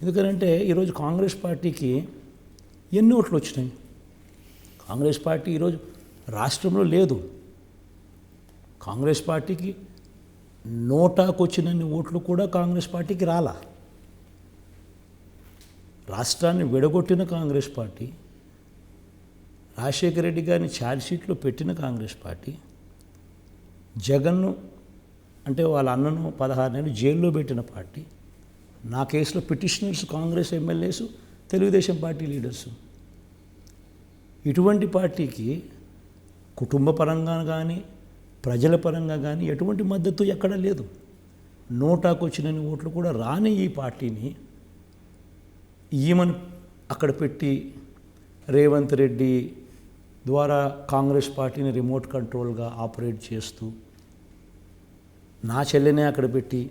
ఎందుకంటే ఈరోజు కాంగ్రెస్ పార్టీకి ఎన్ని ఓట్లు వచ్చినాయి? కాంగ్రెస్ పార్టీ ఈరోజు రాష్ట్రంలో లేదు. కాంగ్రెస్ పార్టీకి నోటాకు వచ్చినన్ని ఓట్లు కూడా కాంగ్రెస్ పార్టీకి రాలా. రాష్ట్రాన్ని విడగొట్టిన కాంగ్రెస్ పార్టీ, రాజశేఖర రెడ్డి గారిని ఛార్జ్షీట్లో పెట్టిన కాంగ్రెస్ పార్టీ, జగన్ను అంటే వాళ్ళ అన్నను 16 నెలలు జైల్లో పెట్టిన పార్టీ, నా కేసులో petitioners Congress MLAs, Telugu Desam party leaders. ఇటువంటి పార్టీకి కుటుంబ పరంగా కానీ ప్రజల పరంగా కానీ ఎటువంటి మద్దతు ఎక్కడా లేదు. నోటాకు వచ్చినన్ని ఓట్లు కూడా రాని ఈ పార్టీని ఈమెను అక్కడ పెట్టి రేవంత్ రెడ్డి ద్వారా కాంగ్రెస్ పార్టీని రిమోట్ కంట్రోల్గా ఆపరేట్ చేస్తూ, నా చెల్లెనే అక్కడ పెట్టి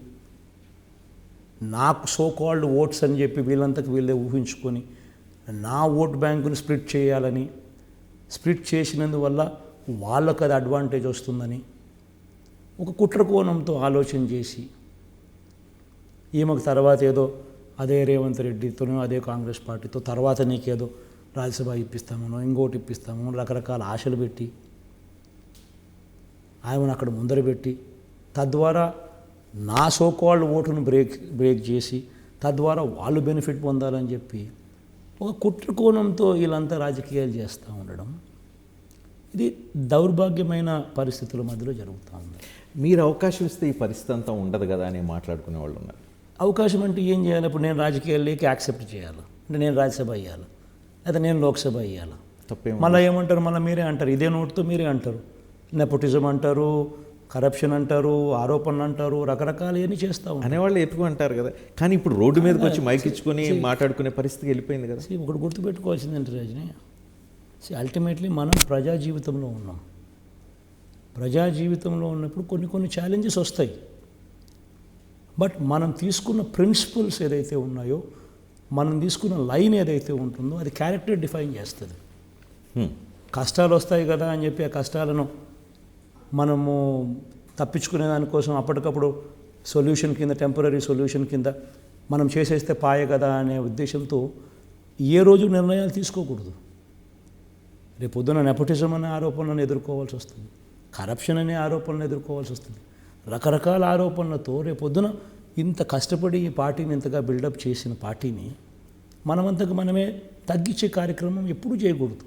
నాకు సోకాల్డ్ ఓట్స్ అని చెప్పి వీళ్ళంతకు వీళ్ళే ఊహించుకొని నా ఓట్ బ్యాంకుని స్ప్లిట్ చేయాలని, స్ప్లిట్ చేసినందువల్ల వాళ్ళకు అది అడ్వాంటేజ్ వస్తుందని ఒక కుట్ర కోణంతో ఆలోచన చేసి ఈమెకు తర్వాత ఏదో అదే రేవంత్ రెడ్డితోనో అదే కాంగ్రెస్ పార్టీతో తర్వాత నీకేదో రాజ్యసభ ఇప్పిస్తామనో ఇంకోటి ఇప్పిస్తామో రకరకాల ఆశలు పెట్టి ఆమెను అక్కడ ముందర పెట్టి తద్వారా నా సోకాల్డ్ ఓటును బ్రేక్ చేసి తద్వారా వాళ్ళు బెనిఫిట్ పొందాలని చెప్పి ఒక కుట్ర కోణంతో వీళ్ళంతా రాజకీయాలు చేస్తూ ఉండడం, ఇది దౌర్భాగ్యమైన పరిస్థితుల మధ్యలో జరుగుతూ ఉంది. మీరు అవకాశం ఇస్తే ఈ పరిస్థితి అంతా ఉండదు కదా అని మాట్లాడుకునే వాళ్ళు ఉన్నారు. అవకాశం అంటే ఏం చేయాలి? ఇప్పుడు నేను రాజకీయాల్లోకి యాక్సెప్ట్ చేయాలి అంటే నేను రాజ్యసభ అయ్యాలి, లేదా నేను లోక్సభ అయ్యాలి. తప్పేమో మళ్ళీ ఏమంటారు? మళ్ళీ మీరే అంటారు, ఇదే నోటుతో మీరే అంటారు, నెపోటిజం అంటారు, కరప్షన్ అంటారు, ఆరోపణలు అంటారు, రకరకాలు ఏమి చేస్తూ ఉంటారు. అనేవాళ్ళు ఎక్కువ అంటారు కదా. కానీ ఇప్పుడు రోడ్డు మీదకి వచ్చి మైక్ ఇచ్చుకొని మాట్లాడుకునే పరిస్థితికి వెళ్ళిపోయింది కదా. ఒకటి గుర్తుపెట్టుకోవాల్సిందంటే రజని, అల్టిమేట్లీ మనం ప్రజా జీవితంలో ఉన్నాం. ప్రజా జీవితంలో ఉన్నప్పుడు కొన్ని ఛాలెంజెస్ వస్తాయి. బట్ మనం తీసుకున్న ప్రిన్సిపల్స్ ఏదైతే ఉన్నాయో, మనం తీసుకున్న లైన్ ఏదైతే ఉంటుందో అది క్యారెక్టర్ డిఫైన్ చేస్తుంది. కష్టాలు వస్తాయి కదా అని చెప్పి ఆ కష్టాలను మనము తప్పించుకునే దానికోసం అప్పటికప్పుడు సొల్యూషన్ కింద, టెంపరీ సొల్యూషన్ కింద మనం చేసేస్తే పాయే కదా అనే ఉద్దేశంతో ఏ రోజు నిర్ణయాలు తీసుకోకూడదు. రేపు పొద్దున నెపోటిజం అనే ఆరోపణలను ఎదుర్కోవాల్సి వస్తుంది, కరప్షన్ అనే ఆరోపణలను ఎదుర్కోవాల్సి వస్తుంది, రకరకాల ఆరోపణలతో రేపు పొద్దున ఇంత కష్టపడి ఈ పార్టీని ఇంతగా బిల్డప్ చేసిన పార్టీని మనమంతకు మనమే తగ్గించే కార్యక్రమం ఎప్పుడూ చేయకూడదు.